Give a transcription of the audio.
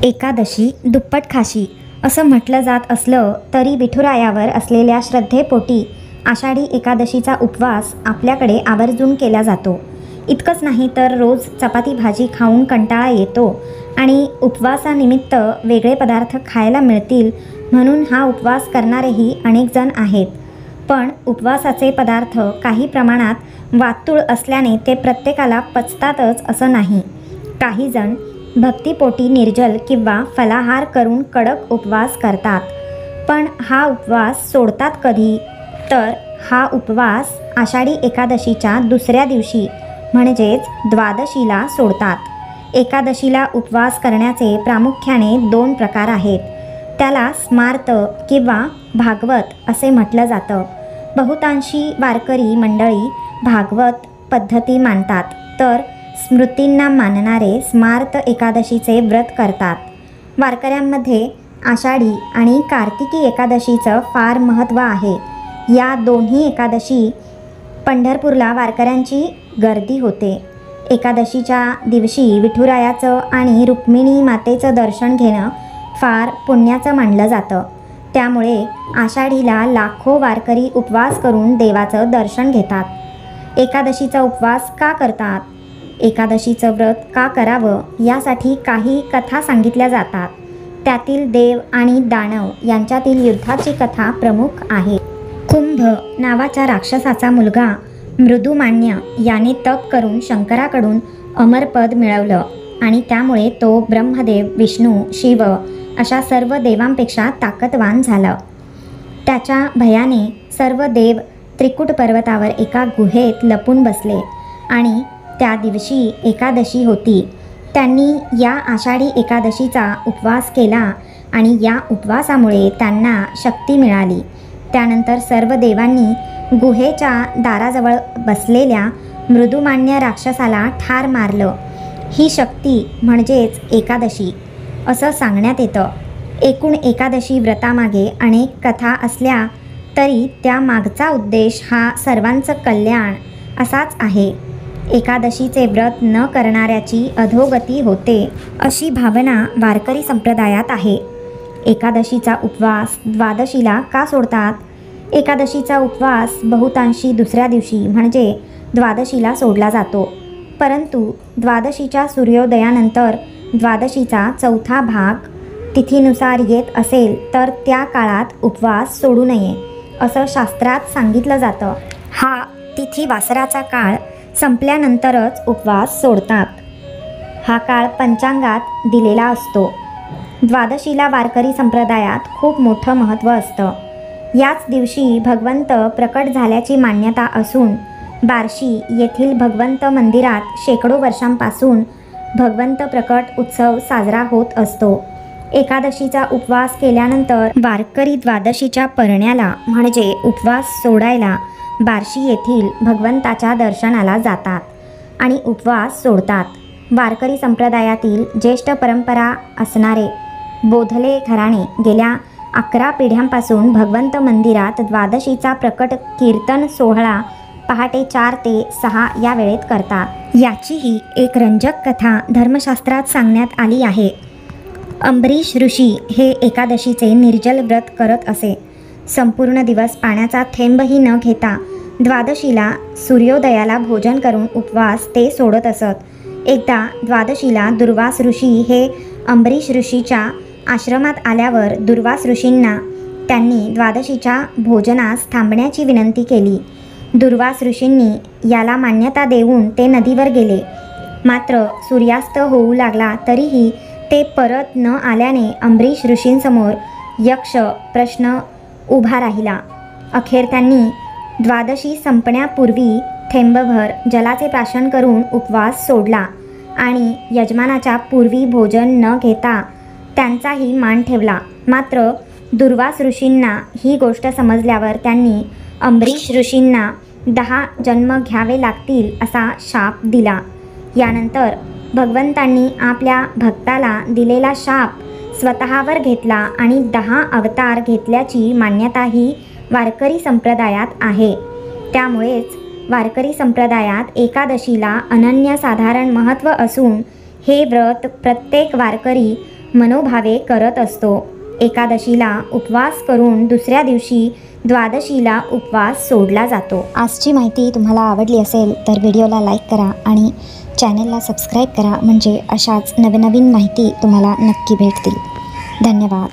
एकादशी दुप्पट खाशी असं म्हटलं जात असलं तरी विठुरायावर असलेल्या श्रद्धेपोटी आषाढी एकादशीचा उपवास आपल्याकडे आवर्जून केला जातो। इतकंच नाही तर रोज चपाती भाजी खाऊन कंटाळा येतो आणि उपवासानिमित्त वेगळे पदार्थ खायला मिळतील म्हणून हा उपवास करणारेही अनेक जण आहेत। पण उपवासाचे पदार्थ काही प्रमाणात वातुळ असल्याने ते प्रत्येकाला पचतातच असं नाही। काही जण भक्तिपोटी निर्जल किंवा फलाहार करून कडक उपवास करतात। पण हा उपवास सोडतात कधी? तर हा उपवास आषाढी एकादशीच्या दुसऱ्या दिवशी म्हणजेच द्वादशीला सोडतात। एकादशीला उपवास करण्याचे प्रामुख्याने 2 प्रकार आहेत। त्याला स्मार्त किंवा भागवत असे म्हटलं जातं। बहुतांशी वारकरी मंडळी भागवत पद्धती मानतात तर स्मृतींना मानणारे स्मार्त एकादशीचे व्रत करतात। वारकऱ्यांमध्ये आषाढी आणि कार्तिकी एकादशीचं फार महत्त्व आहे। या दोन्ही एकादशी पंढरपूरला वारकऱ्यांची गर्दी होते। एकादशीच्या दिवशी विठुरायाचं आणि रुक्मिणी मातेचं दर्शन घेणं फार पुण्याचं मानलं जातं। त्यामुळे आषाढीला लाखो वारकरी उपवास करून देवाचं दर्शन घेतात। एकादशीचा उपवास का करतात? एकादशीचं व्रत का करावं यासाठी काही कथा सांगितल्या जातात। त्यातील देव आणि दानव यांच्यातील युद्धाची कथा प्रमुख आहे। कुंभ नावाच्या राक्षसाचा मुलगा मृदुमान्य याने तप करून शंकराकडून अमरपद मिळवलं आणि त्यामुळे तो ब्रह्मदेव, विष्णू, शिव अशा सर्व देवांपेक्षा ताकदवान झाला। त्याच्या भयाने सर्व देव त्रिकुट पर्वतावर एका गुहेत लपून बसले आणि त्या दिवशी एकादशी होती। त्यांनी या आषाढी एकादशीचा उपवास केला आणि या उपवासामुळे त्यांना शक्ती मिळाली। त्यानंतर सर्व देवांनी गुहेच्या दाराजवळ बसलेल्या मृदुमान्य राक्षसाला ठार मारलं। ही शक्ती म्हणजेच एकादशी असं सांगण्यात येतं। एकूण एकादशी व्रतामागे अनेक कथा असल्या तरी त्यामागचा उद्देश हा सर्वांचं कल्याण असाच आहे। एकादशीचे व्रत न करणाऱ्याची अधोगती होते अशी भावना वारकरी संप्रदायात आहे। एकादशीचा उपवास द्वादशीला का सोडतात? एकादशीचा उपवास बहुतांशी दुसऱ्या दिवशी म्हणजे द्वादशीला सोडला जातो। परंतु द्वादशीच्या सूर्योदयानंतर द्वादशीचा चौथा भाग तिथीनुसार येत असेल तर त्या काळात उपवास सोडू नये असं शास्त्रात सांगितलं जातं। हा तिथी वासराचा काळ संपल्यानंतरच उपवास सोडतात। हा काळ पंचांगात दिलेला असतो। द्वादशीला वारकरी संप्रदायात खूप मोठं महत्त्व असतं। याच दिवशी भगवंत प्रकट झाल्याची मान्यता असून बार्शी येथील भगवंत मंदिरात शेकडो वर्षांपासून भगवंत प्रकट उत्सव साजरा होत असतो। एकादशीचा उपवास केल्यानंतर वारकरी द्वादशीच्या परण्याला म्हणजे उपवास सोडायला बार्शी येथील भगवंताच्या दर्शनाला जातात आणि उपवास सोडतात। वारकरी संप्रदायातील ज्येष्ठ परंपरा असणारे बोधले घराणे गेल्या 11 पिढ्यांपासून भगवंत मंदिरात द्वादशीचा प्रकट कीर्तन सोहळा पहाटे 4 ते 6 या वेळेत करतात। याचीही एक रंजक कथा धर्मशास्त्रात सांगण्यात आली आहे। अंबरीश ऋषी हे एकादशीचे निर्जल व्रत करत असे। संपूर्ण दिवस पाण्याचा थेंबही न घेता द्वादशीला सूर्योदयाला भोजन करून उपवास ते सोडत असत। एकदा द्वादशीला दुर्वास ऋषी हे अंबरीश ऋषीच्या आश्रमात आल्यावर दुर्वास ऋषींना त्यांनी द्वादशीच्या भोजनास थांबण्याची विनंती केली। दुर्वास ऋषींनी याला मान्यता देऊन ते नदीवर गेले। मात्र सूर्यास्त होऊ लागला तरीही ते परत न आल्याने अंबरीश ऋषींसमोर यक्ष प्रश्न उभा राहिला। अखेर त्यांनी द्वादशी संपण्यापूर्वी थेंबभर जलाचे प्राशन करून उपवास सोडला आणि यजमानाच्या पूर्वी भोजन न घेता त्यांचाही मान ठेवला। मात्र दुर्वास ऋषींना ही गोष्ट समजल्यावर त्यांनी अंबरीश ऋषींना 10 जन्म घ्यावे लागतील असा शाप दिला। यानंतर भगवंतांनी आपल्या भक्ताला दिलेला शाप स्वतःवर घेतला आणि 10 अवतार घेतल्याची मान्यताही वारकरी संप्रदायात आहे। त्यामुळेच वारकरी संप्रदायात एकादशीला अनन्यसाधारण महत्त्व असून हे व्रत प्रत्येक वारकरी मनोभावे करत असतो. एकादशीला उपवास करून दुसऱ्या दिवशी द्वादशीला उपवास सोडला जातो. आजची माहिती तुम्हाला आवडली असेल तर व्हिडिओला लाईक करा आणि चॅनलला सबस्क्राईब करा, म्हणजे अशाच नवनवीन माहिती तुम्हाला नक्की भेटतील. धन्यवाद.